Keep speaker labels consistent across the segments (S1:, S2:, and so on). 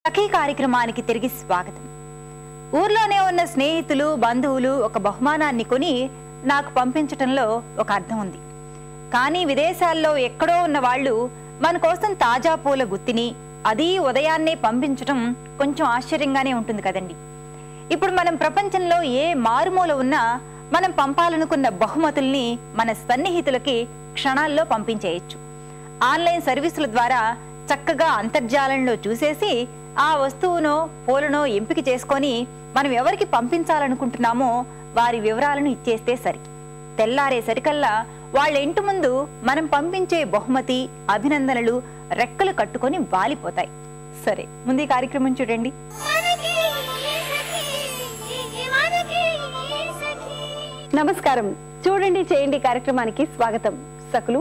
S1: సఖీ కార్యక్రమానికి తిరిగి స్వాగతం. ఊర్లోనే ఉన్న స్నేహితులు బంధువులు ఒక బహుమానాన్ని కొని నాకు పంపించటంలో ఒక అర్థం ఉంది. కానీ విదేశాల్లో ఎక్కడో ఉన్న వాళ్ళు మన కోసం తాజా పూల గుత్తిని అది ఉదయాన్నే పంపించటం కొంచెం ఆశ్చర్యంగానే ఉంటుంది కదండి. ఇప్పుడు మనం ప్రపంచంలో ఏ మారుమూల ఉన్నా మనం పంపాలనుకున్న బహుమతుల్ని మన సన్నిహితులకి క్షణాల్లో పంపించేయచ్చు. ఆన్లైన్ సర్వీసుల ద్వారా చక్కగా అంతర్జాలంలో చూసేసి ఆ వస్తువునో పూలనో ఎంపిక చేసుకొని మనం ఎవరికి పంపించాలనుకుంటున్నామో వారి వివరాలను ఇచ్చేస్తే సరి. తెల్లారే సరికల్లా వాళ్ళ ఇంటి ముందు మనం పంపించే బహుమతి అభినందనలు రెక్కలు కట్టుకొని వాలిపోతాయి. సరే, ముందు ఈ కార్యక్రమం చూడండి.
S2: నమస్కారం. చూడండి చేయండి కార్యక్రమానికి స్వాగతం. సకులు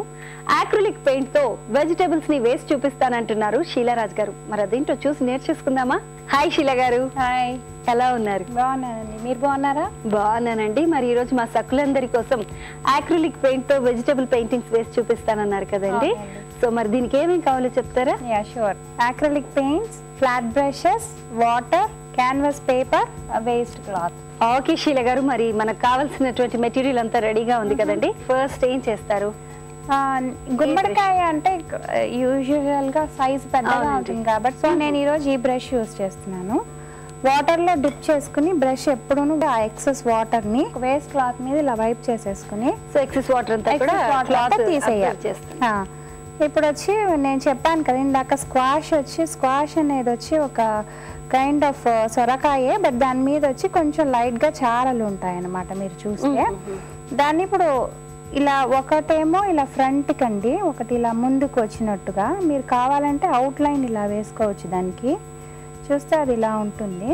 S2: ఆక్రిలిక్ పెయింట్ తో వెజిటేబుల్స్ ని వేసి చూపిస్తానంటున్నారు శీలారాజ్ గారు. మరి అదేంటో చూసి నేర్చేసుకుందామా? హాయ్ శీలా గారు.
S3: హాయ్,
S2: ఎలా ఉన్నారు?
S3: బాగున్నానండి. మీరు బాగున్నారా?
S2: బాగున్నానండి. మరి ఈ రోజు మా సకులందరి కోసం ఆక్రిలిక్ పెయింట్ తో వెజిటేబుల్ పెయింటింగ్స్ వేసి చూపిస్తానన్నారు కదండి. సో మరి దీనికి ఏమేమి కావాలో చెప్తారా?
S3: Yeah sure. Acrylic paints, flat brushes, water, canvas paper, waste cloth.
S2: Okay Sheela గారు, మరి మనకు కావాల్సినటువంటి మెటీరియల్ అంతా రెడీగా ఉంది కదండి. ఫస్ట్ ఏం చేస్తారు?
S3: గుమ్మడికాయ అంటే యూజువల్ గా సైజ్ పెద్దగా ఉంటుంది కాబట్టి సో నేను ఈరోజు ఈ బ్రష్ యూజ్ చేస్తున్నాను. వాటర్ లో డిప్ చేసుకుని బ్రష్ ఎప్పుడూ ఆ ఎక్సెస్ వాటర్ ని వేస్ట్ క్లాత్ మీద ఇలా వైప్ చేసేసుకుని
S2: సో ఎక్సెస్ వాటర్ అంతా కూడా
S3: క్లాత్ తీసేయాలి. ఇప్పుడు వచ్చి నేను చెప్పాను కదా ఇందాక స్క్వాష్ అనేది వచ్చి ఒక కైండ్ ఆఫ్ సొరకాయే, బట్ దాని మీద వచ్చి కొంచెం లైట్ గా చారలు ఉంటాయి అన్నమాట. మీరు చూస్తే దాన్ని ఇప్పుడు ఇలా ఒకటేమో ఇలా ఫ్రంట్ కండి, ఒకటి ఇలా ముందుకు వచ్చినట్టుగా మీరు కావాలంటే అవుట్ లైన్ ఇలా వేసుకోవచ్చు. దానికి చూస్తే అది ఇలా ఉంటుంది.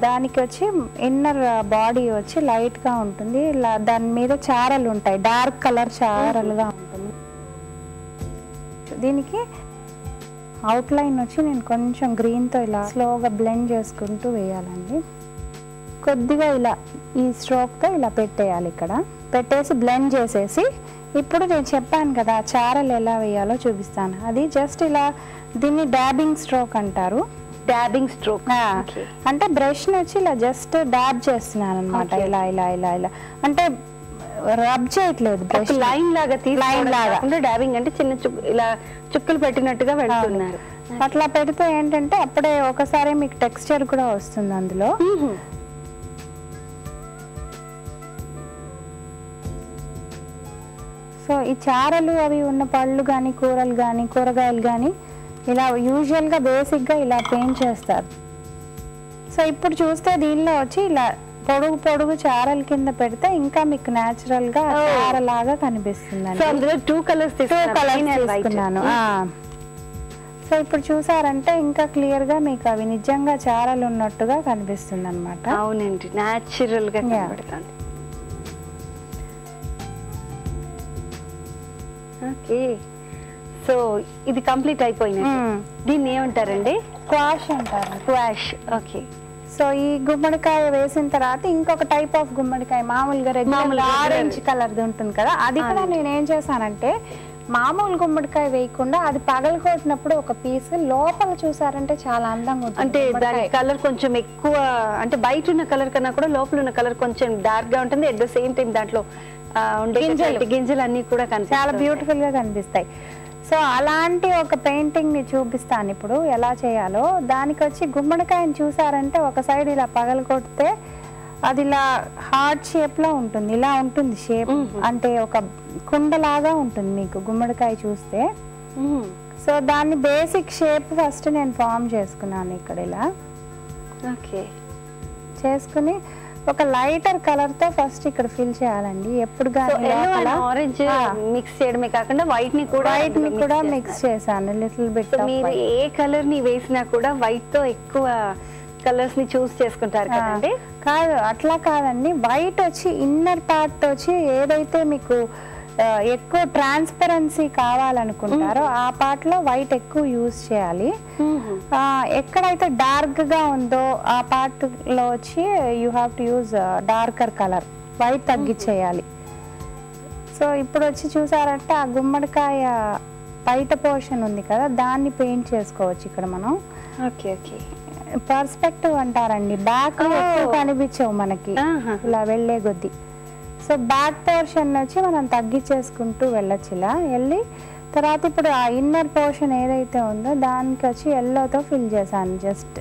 S3: దానికి వచ్చి ఇన్నర్ బాడీ వచ్చి లైట్ గా ఉంటుంది. ఇలా దాని మీద చారలు ఉంటాయి, డార్క్ కలర్ చారలుగా ఉంటుంది. దీనికి అవుట్ లైన్ వచ్చి నేను కొంచెం గ్రీన్ తో ఇలా స్లోగా బ్లెండ్ చేసుకుంటూ వేయాలండి. కొద్దిగా ఇలా ఈ స్ట్రోక్ తో ఇలా పెట్టేయాలి. ఇక్కడ పెట్టేసి బ్లెండ్ చేసేసి ఇప్పుడు నేను చెప్పాను కదా చారలు ఎలా వేయాలో చూపిస్తాను. అది జస్ట్ ఇలా, దీన్ని డాబింగ్ స్ట్రోక్ అంటారు.
S2: డాబింగ్ స్ట్రోక్
S3: అంటే బ్రష్ వచ్చి ఇలా జస్ట్ డాబ్ చేస్తున్నాను అనమాట. ఇలా ఇలా ఇలా ఇలా అంటే రబ్ చేయట్లేదు, బ్రష్
S2: లైన్ లాగా
S3: లైన్ లాగా.
S2: డాబింగ్ అంటే చిన్న ఇలా చుక్కలు పెట్టినట్టుగా పెడుతున్నారు.
S3: అట్లా పెడితే ఏంటంటే అప్పుడే ఒకసారి మీకు టెక్స్చర్ కూడా వస్తుంది అందులో. సో ఈ చారలు అవి ఉన్న పళ్ళు కానీ కూరలు కానీ కూరగాయలు కానీ ఇలా యూజువల్గా బేసిక్గా ఇలా పెయింట్ చేస్తారు. సో ఇప్పుడు చూస్తే దీనిలో వచ్చి ఇలా పొడుగు పొడుగు చారల కింద పెడితే ఇంకా మీకు న్యాచురల్ గా చారలాగా కనిపిస్తుంది.
S2: టూ కలర్స్
S3: తీసుకున్నాను. సో ఇప్పుడు చూసారంటే ఇంకా క్లియర్ గా మీకు అవి నిజంగా చారలు ఉన్నట్టుగా కనిపిస్తుంది అనమాట.
S2: అవునండి, న్యాచురల్ గా కనబడుతుంది. ఓకే, సో ఇది కంప్లీట్ అయిపోయింది. దీన్ని ఏమంటారండి?
S3: స్క్వాష్ అంటారు.
S2: స్క్వాష్. ఓకే.
S3: సో ఈ గుమ్మడికాయ వేసిన తర్వాత ఇంకొక టైప్ ఆఫ్ గుమ్మడికాయ మామూలుగా రెగ్యులర్ ఆరెంజ్ కలర్ది ఉంటుంది కదా, అది కూడా నేను ఏం చేశానంటే మామూలు గుమ్మడికాయ వేయకుండా అది పగలగొట్టినప్పుడు ఒక పీస్ లోపల చూసారంటే చాలా అందంగా ఉంటుంది.
S2: అంటే దాని కలర్ కొంచెం ఎక్కువ, అంటే బయట ఉన్న కలర్ కన్నా కూడా లోపల ఉన్న కలర్ కొంచెం డార్క్ గా ఉంటుంది. అట్ ద సేమ్ టైం దాంట్లో గింజలు అన్ని కూడా చాలా
S3: బ్యూటిఫుల్ గా కనిపిస్తాయి. సో అలాంటి ఒక పెయింటింగ్ ని చూపిస్తాను ఇప్పుడు ఎలా చేయాలో. దానికి వచ్చి గుమ్మడికాయని చూసారంటే ఒక సైడ్ ఇలా పగలగొడితే అది ఇలా హార్ట్ షేప్ లో ఉంటుంది. ఇలా ఉంటుంది షేప్, అంటే ఒక కుండలాగా ఉంటుంది మీకు గుమ్మడికాయ చూస్తే. సో దాన్ని బేసిక్ షేప్ ఫస్ట్ నేను ఫామ్ చేసుకున్నాను ఇక్కడ ఇలా.
S2: ఓకే,
S3: చేసుకుని ఒక లైటర్ కలర్ తో ఫస్ట్ ఇక్కడ ఫిల్ చేయాలండి. ఎప్పుడు
S2: ఆరెంజ్ మిక్స్ చేయడమే కాకుండా వైట్ ని కూడా
S3: మిక్స్ చేశాను లిటిల్ బిట్.
S2: మీరు ఏ కలర్ ని వేసినా కూడా వైట్ తో ఎక్కువ కలర్స్ ని చూస్ చేసుకుంటారు కదండి?
S3: కాదు, అట్లా కాదండి. వైట్ వచ్చి ఇన్నర్ పార్ట్ వచ్చి ఏదైతే మీకు ఎక్కువ ట్రాన్స్పరెన్సీ కావాలనుకుంటారో ఆ పార్ట్ లో వైట్ ఎక్కువ యూజ్ చేయాలి. ఎక్కడైతే డార్క్ గా ఉందో ఆ పార్ట్ లో వచ్చి you have to use darker colour, white తగ్గించేయాలి. సో ఇప్పుడు వచ్చి చూసారంటే ఆ గుమ్మడికాయ బయట పోర్షన్ ఉంది కదా దాన్ని పెయింట్ చేసుకోవచ్చు ఇక్కడ మనం.
S2: Okay okay.
S3: పర్స్పెక్టివ్ అంటారండి, బ్యాక్ ఎక్కువ కనిపించవు మనకి ఇలా వెళ్ళే కొద్దీ. సో బ్యాక్ పోర్షన్ వచ్చి మనం తగ్గించేసుకుంటూ వెళ్ళొచ్చు ఇలా వెళ్ళి. తర్వాత ఇప్పుడు ఆ ఇన్నర్ పోర్షన్ ఏదైతే ఉందో దానికి వచ్చి ఎల్లోతో ఫిల్ చేశాను జస్ట్.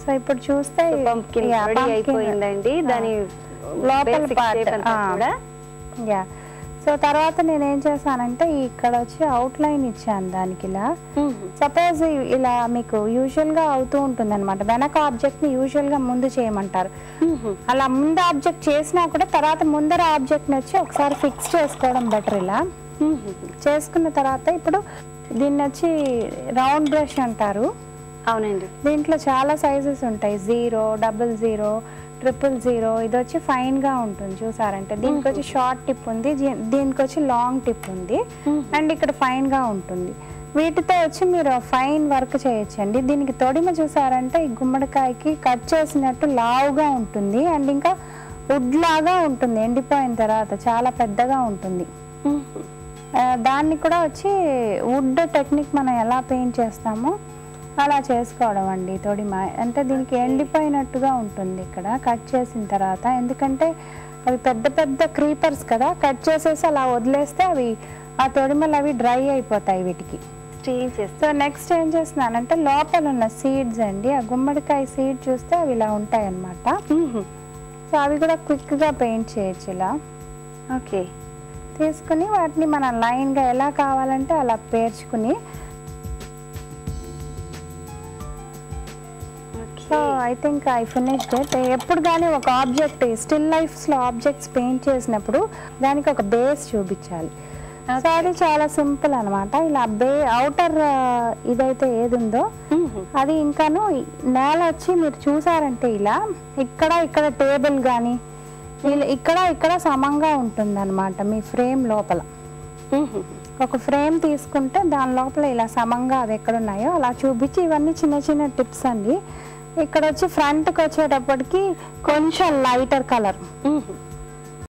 S3: సో ఇప్పుడు చూస్తే
S2: అయిపోయిందండి దాని
S3: లోపల పార్ట్. యా. సో తర్వాత నేను ఏం చేశానంటే ఇక్కడ వచ్చి అవుట్ లైన్ ఇచ్చాను దానికి ఇలా. సపోజ్ ఇలా మీకు యూజువల్ గా అవుతూ ఉంటుంది అనమాట, వెనక ఆబ్జెక్ట్ ని యూజువల్ గా ముందు చేయమంటారు. అలా ముందు ఆబ్జెక్ట్ చేసినా కూడా తర్వాత ముందర ఆబ్జెక్ట్ ని వచ్చి ఒకసారి ఫిక్స్ చేసుకోవడం బెటర్. ఇలా చేసుకున్న తర్వాత ఇప్పుడు దీన్ని వచ్చి రౌండ్ బ్రష్ అంటారు.
S2: అవునండి.
S3: దీంట్లో చాలా సైజెస్ ఉంటాయి, 0, 00, 000. ఇది వచ్చి ఫైన్ గా ఉంటుంది చూసారంటే. దీనికి వచ్చి షార్ట్ టిప్ ఉంది, దీనికి వచ్చి లాంగ్ టిప్ ఉంది, అండ్ ఇక్కడ ఫైన్ గా ఉంటుంది. వీటితో వచ్చి మీరు ఫైన్ వర్క్ చేయొచ్చండి. దీనికి తొడిమ చూసారంటే ఈ గుమ్మడికాయకి కట్ చేసినట్టు లావుగా ఉంటుంది, అండ్ ఇంకా వుడ్ లాగా ఉంటుంది. ఎండిపోయిన తర్వాత చాలా పెద్దగా ఉంటుంది. దాన్ని కూడా వచ్చి వుడ్ టెక్నిక్ మనం ఎలా పెయింట్ చేస్తామో అలా చేసుకోవడం అండి తొడిమ. అంటే దీనికి ఎండిపోయినట్టుగా ఉంటుంది ఇక్కడ కట్ చేసిన తర్వాత, ఎందుకంటే అవి పెద్ద పెద్ద క్రీపర్స్ కదా, కట్ చేసేసి అలా వదిలేస్తే అవి ఆ తొడిమలు అవి డ్రై అయిపోతాయి వీటికి. సో నెక్స్ట్ ఏం చేస్తున్నానంటే లోపల ఉన్న సీడ్స్ అండి, ఆ గుమ్మడికాయ సీడ్ చూస్తే అవి ఇలా ఉంటాయి అన్నమాట. సో అవి కూడా క్విక్గా పెయింట్ చేయొచ్చు ఇలా.
S2: ఓకే.
S3: తీసుకుని వాటిని మనం లైన్గా ఎలా కావాలంటే అలా పేర్చుకుని. So I think I finished it. ఎప్పుడు కానీ ఒక ఆబ్జెక్ట్ స్టిల్ లైఫ్స్లో ఆబ్జెక్ట్స్ పెయింట్ చేసినప్పుడు దానికి ఒక బేస్ చూపించాలి. సో అది చాలా సింపుల్ అనమాట. ఇలా అవుటర్ ఇదైతే ఏది ఉందో అది ఇంకాను నేల వచ్చి మీరు చూసారంటే ఇలా ఇక్కడ టేబుల్ కానీ ఇక్కడ సమంగా ఉంటుంది అనమాట. మీ ఫ్రేమ్ లోపల ఒక ఫ్రేమ్ తీసుకుంటే దాని లోపల ఇలా సమంగా అవి ఎక్కడున్నాయో అలా చూపించి, ఇవన్నీ చిన్న చిన్న టిప్స్ అండి. ఇక్కడ వచ్చి ఫ్రంట్కి వచ్చేటప్పటికి కొంచెం లైటర్ కలర్